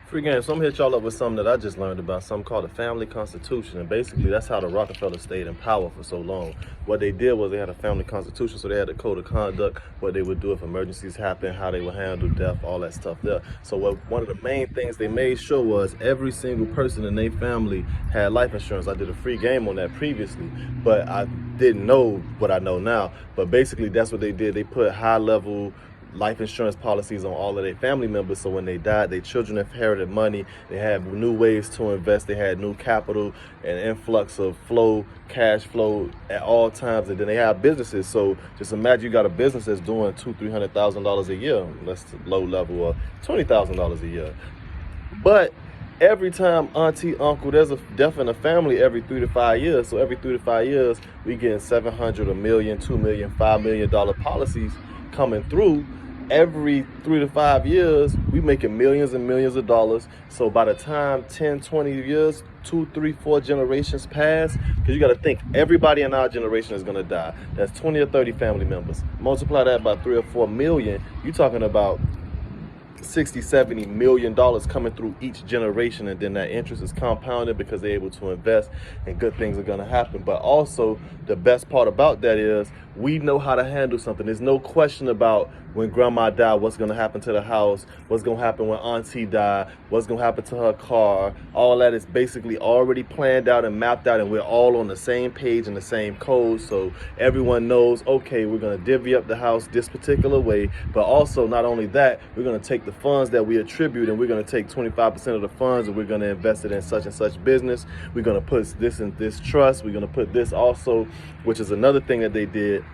Free game. So I'm gonna hit y'all up with something that I just learned about, something called the family constitution. And basically that's how the Rockafellers stayed in power for so long. What they did was they had a family constitution, so they had a code of conduct, what they would do if emergencies happen, how they would handle death, all that stuff there. So one of the main things they made sure was every single person in their family had life insurance. I did a free game on that previously, but I didn't know what I know now. But basically that's what they did. They put high level life insurance policies on all of their family members, so when they died, their children inherited money, they had new ways to invest, they had new capital and influx of cash flow at all times, and then they have businesses. So just imagine you got a business that's doing $200,000-$300,000 a year, that's low level, or $20,000 a year. But every time auntie, uncle, there's a death in the family every 3 to 5 years. So every 3 to 5 years, we getting $700, $1 million, $2 million, $5 million policies coming through. Every 3 to 5 years, we making millions and millions of dollars. So by the time 10, 20 years, 2, 3, 4 generations pass, because you got to think everybody in our generation is going to die. That's 20 or 30 family members. Multiply that by 3 or 4 million, you're talking about 60, 70 million dollars coming through each generation, and then that interest is compounded because they're able to invest and good things are going to happen. But also the best part about that is we know how to handle something. There's no question about when grandma died, what's going to happen to the house, what's going to happen when auntie died, what's going to happen to her car. All that is basically already planned out and mapped out, and we're all on the same page and the same code. So everyone knows, okay, we're going to divvy up the house this particular way. But also, not only that, we're going to take the funds that we attribute, and we're going to take 25% of the funds and we're going to invest it in such and such business. We're going to put this in this trust. We're going to put this also, which is another thing that they did.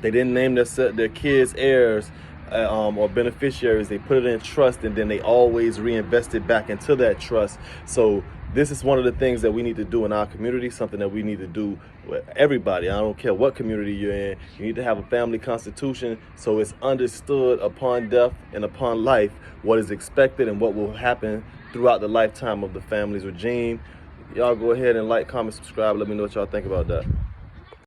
They didn't name their kids heirs or beneficiaries. They put it in trust, and then they always reinvest it back into that trust. So this is one of the things that we need to do in our community, something that we need to do with everybody. I don't care what community you're in. You need to have a family constitution so it's understood upon death and upon life what is expected and what will happen throughout the lifetime of the family's regime. Y'all go ahead and like, comment, subscribe. Let me know what y'all think about that.